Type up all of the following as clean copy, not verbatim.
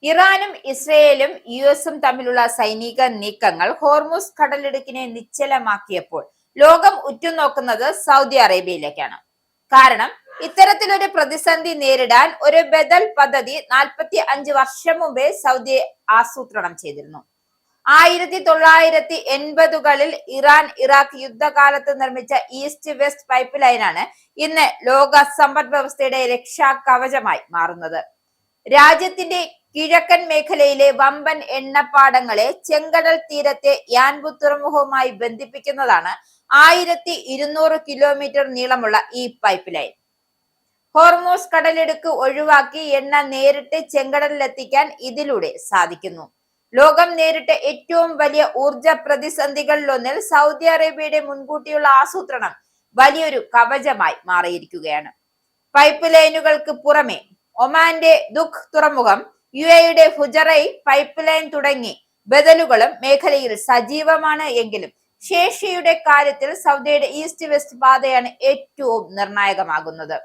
ഇറാനും ഇസ്രയേലും യുഎസും തമ്മിലുള്ള സൈനിക നീക്കങ്ങൾ ഹോർമുസ് കടലിടുക്കിനെ നിശ്ചലമാക്കിയപ്പോൾ ലോകം ഉറ്റുനോക്കുന്നത് സൗദി അറേബ്യയിലേക്കാണ്. കാരണം ഇത്തരത്തിലൊരു പ്രതിസന്ധി നേരിടാൻ ഒരു ബദൽ പദ്ധതി 45 വർഷം മുമ്പേ സൗദി ആസൂത്രണം ചെയ്തിരുന്നു. 1980കളിൽ ഇറാൻ ഇറാഖ് യുദ്ധകാലത്ത് നിർമ്മിച്ച ഈസ്റ്റ് വെസ്റ്റ് പൈപ്പ് ലൈനാണ് ഇന്ന് ലോക സമ്പദ് വ്യവസ്ഥയുടെ രക്ഷാ കവചമായി മാറുന്നത്. രാജ്യത്തിന്റെ കിഴക്കൻ മേഖലയിലെ വമ്പൻ എണ്ണപ്പാടങ്ങളെ ചെങ്കടൽ തീരത്തെ യാൻബു തുറമുഖവുമായി ബന്ധിപ്പിക്കുന്നതാണ് 1200 കിലോമീറ്റർ നീളമുള്ള ഈ പൈപ്പ് ലൈൻ. ഹോർമോസ് കടലിടുക്ക് ഒഴിവാക്കി എണ്ണ നേരിട്ട് ചെങ്കടലിലെത്തിക്കാൻ ഇതിലൂടെ സാധിക്കുന്നു. ലോകം നേരിട്ട ഏറ്റവും വലിയ ഊർജ പ്രതിസന്ധികളിലൊന്നിൽ സൗദി അറേബ്യയുടെ മുൻകൂട്ടിയുള്ള ആസൂത്രണം വലിയൊരു കവചമായി മാറിയിരിക്കുകയാണ്. പൈപ്പ് ലൈനുകൾക്ക് പുറമെ ഒമാന്റെ ദുഖ് തുറമുഖം, യുഎഇയുടെ ഫുജറൈ പൈപ്പ് ലൈൻ തുടങ്ങി ബദലുകളും മേഖലയിൽ സജീവമാണ്. എങ്കിലും ശേഷിയുടെ കാര്യത്തിൽ സൗദിയുടെ ഈസ്റ്റ് വെസ്റ്റ് പാതയാണ് ഏറ്റവും നിർണായകമാകുന്നത്.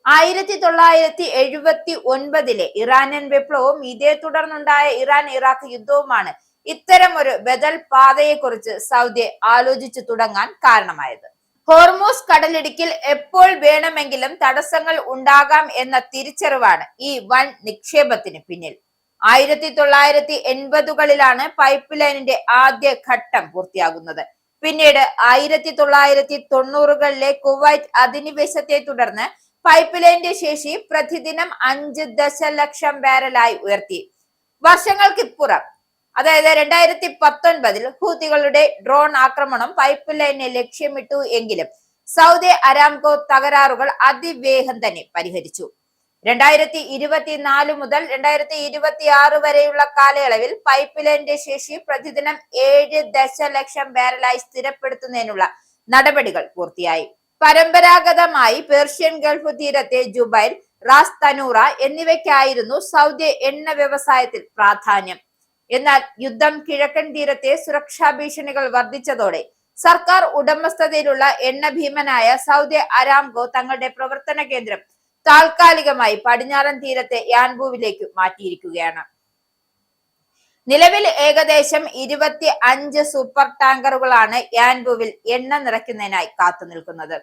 1979 ഇറാനിയൻ വിപ്ലവവും ഇതേ തുടർന്നുണ്ടായ ഇറാൻ ഇറാഖ് യുദ്ധവുമാണ് ഇത്തരം ഒരു ബദൽ പാതയെക്കുറിച്ച് സൗദി ആലോചിച്ചു തുടങ്ങാൻ കാരണമായത്. ഹോർമൂസ് കടലിടുക്കിൽ എപ്പോൾ വേണമെങ്കിലും തടസ്സങ്ങൾ ഉണ്ടാകാം എന്ന തിരിച്ചറിവാണ് ഈ വൻ നിക്ഷേപത്തിന് പിന്നിൽ. 1980കളിലാണ് പൈപ്പ് ലൈനിന്റെ ആദ്യ ഘട്ടം പൂർത്തിയാകുന്നത്. പിന്നീട് 1990കളിലെ കുവൈറ്റ് അധിനിവേശത്തെ തുടർന്ന് പൈപ്പ് ലൈനിന്റെ ശേഷി പ്രതിദിനം 5 ദശലക്ഷം ബാരലായി ഉയർത്തി. വർഷങ്ങൾക്കിപ്പുറം, അതായത് 2019 ഹൂതികളുടെ ഡ്രോൺ ആക്രമണം പൈപ്പ് ലൈനെ ലക്ഷ്യമിട്ടു. എങ്കിലും സൗദി അരാംകോ തകരാറുകൾ അതിവേഗം തന്നെ പരിഹരിച്ചു. 2024 മുതൽ 2026 വരെയുള്ള കാലയളവിൽ പൈപ്പ് ലൈനിന്റെ ശേഷി പ്രതിദിനം 7 ദശലക്ഷം ബാരലായി സ്ഥിരപ്പെടുത്തുന്നതിനുള്ള നടപടികൾ പൂർത്തിയായി. പരമ്പരാഗതമായി പേർഷ്യൻ ഗൾഫ് തീരത്തെ ജുബൈൽ, റാസ് തനൂറ എന്നിവയ്ക്കായിരുന്നു സൗദി എണ്ണ വ്യവസായത്തിൽ പ്രാധാന്യം. എന്നാൽ യുദ്ധം കിഴക്കൻ തീരത്തെ സുരക്ഷാ ഭീഷണികൾ വർദ്ധിച്ചതോടെ സർക്കാർ ഉടമസ്ഥതയിലുള്ള എണ്ണ ഭീമനായ സൗദി അരാംകോ തങ്ങളുടെ പ്രവർത്തന കേന്ദ്രം താൽക്കാലികമായി പടിഞ്ഞാറൻ തീരത്തെ യാൻബുവിലേക്ക് മാറ്റിയിരിക്കുകയാണ്. നിലവിൽ ഏകദേശം 25 സൂപ്പർ ടാങ്കറുകളാണ് യാൻബുവിൽ എണ്ണ നിറയ്ക്കുന്നതിനായി കാത്തു നിൽക്കുന്നത്.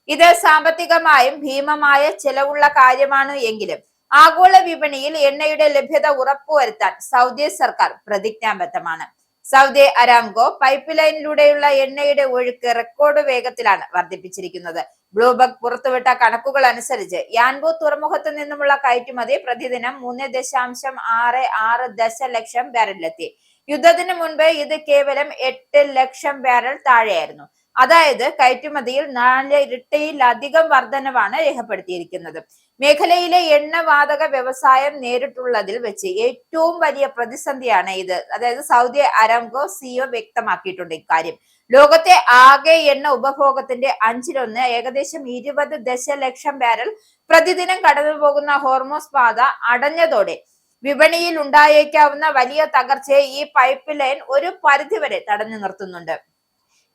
ഇത് സാമ്പത്തികമായും ഭീമമായ ചെലവുള്ള കാര്യമാണ്. എങ്കിലും ആഗോള വിപണിയിൽ എണ്ണയുടെ ലഭ്യത ഉറപ്പുവരുത്താൻ സൗദി സർക്കാർ പ്രതിജ്ഞാബദ്ധമാണ്. സൗദി അരാംകോ പൈപ്പ് ലൈനിലൂടെയുള്ള എണ്ണയുടെ ഒഴുക്ക് റെക്കോർഡ് വേഗത്തിലാണ് വർദ്ധിപ്പിച്ചിരിക്കുന്നത്. ബ്ലൂബർഗ് പുറത്തുവിട്ട കണക്കുകൾ അനുസരിച്ച് യാൻബു തുറമുഖത്തു നിന്നുമുള്ള കയറ്റുമതി പ്രതിദിനം 3.66 ദശലക്ഷം ബാരലിലെത്തി. യുദ്ധത്തിന് മുൻപ് ഇത് കേവലം 8 ലക്ഷം ബാരൽ താഴെയായിരുന്നു. അതായത് കയറ്റുമതിയിൽ 4 ഇരട്ടിയിലധികം വർധനവാണ് രേഖപ്പെടുത്തിയിരിക്കുന്നത്. മേഖലയിലെ എണ്ണവാതക വ്യവസായം നേരിട്ടുള്ളതിൽ വെച്ച് ഏറ്റവും വലിയ പ്രതിസന്ധിയാണ് ഇത്. അതായത് സൗദി അരാംകോ സിഇഒ വ്യക്തമാക്കിയിട്ടുണ്ട് ഇക്കാര്യം. ലോകത്തെ ആകെ എണ്ണ ഉപഭോഗത്തിന്റെ 1/5, ഏകദേശം 20 ദശലക്ഷം ബാരൽ പ്രതിദിനം കടന്നുപോകുന്ന ഹോർമോസ് പാത അടഞ്ഞതോടെ വിപണിയിൽ ഉണ്ടായേക്കാവുന്ന വലിയ തകർച്ചയെ ഈ പൈപ്പ് ലൈൻ ഒരു പരിധിവരെ തടഞ്ഞു നിർത്തുന്നുണ്ട്.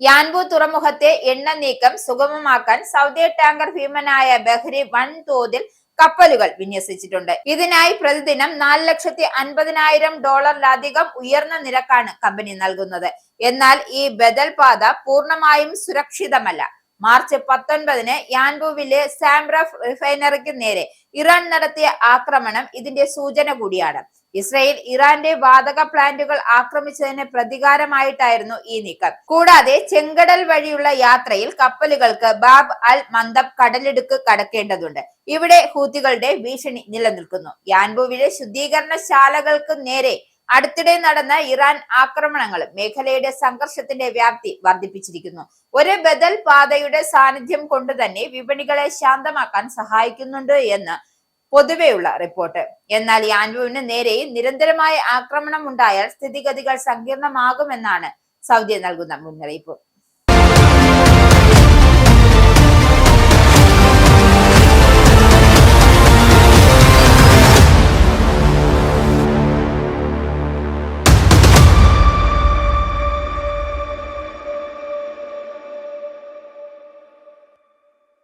യാൻബു തുറമുഖത്തെ എണ്ണ നീക്കം സുഗമമാക്കാൻ സൗദി ടാങ്കർ ഭീമനായ ബഹ്രി വൻതോതിൽ കപ്പലുകൾ വിന്യസിച്ചിട്ടുണ്ട്. ഇതിനായി പ്രതിദിനം $450,000 ഉയർന്ന നിരക്കാണ് കമ്പനി നൽകുന്നത്. എന്നാൽ ഈ ബദൽ പാത പൂർണ്ണമായും സുരക്ഷിതമല്ല. മാർച്ച് 19 യാൻബുവിലെ സാംറഫ് റിഫൈനറിക്ക് നേരെ ഇറാൻ നടത്തിയ ആക്രമണം ഇതിന്റെ സൂചന കൂടിയാണ്. ഇസ്രയേൽ ഇറാന്റെ വാതക പ്ലാന്റുകൾ ആക്രമിച്ചതിന് പ്രതികാരമായിട്ടായിരുന്നു ഈ നീക്കം. കൂടാതെ ചെങ്കടൽ വഴിയുള്ള യാത്രയിൽ കപ്പലുകൾക്ക് ബാബ് അൽ മന്ദബ് കടലിടുക്ക് കടക്കേണ്ടതുണ്ട്. ഇവിടെ ഹൂതികളുടെ ഭീഷണി നിലനിൽക്കുന്നു. യാൻബുവിലെ ശുദ്ധീകരണശാലകൾക്ക് നേരെ അടുത്തിടെ നടന്ന ഇറാൻ ആക്രമണങ്ങൾ മേഖലയുടെ സംഘർഷത്തിന്റെ വ്യാപ്തി വർദ്ധിപ്പിച്ചിരിക്കുന്നു. ഒരു ബദൽ പാതയുടെ സാന്നിധ്യം കൊണ്ട് തന്നെ വിപണികളെ ശാന്തമാക്കാൻ സഹായിക്കുന്നുണ്ട് എന്ന് പൊതുവെയുള്ള റിപ്പോർട്ട്. എന്നാൽ യാൻബുവിന് നേരെ നിരന്തരമായ ആക്രമണം ഉണ്ടായാൽ സ്ഥിതിഗതികൾ സങ്കീർണമാകുമെന്നാണ് സൗദി നൽകുന്ന മുന്നറിയിപ്പ്.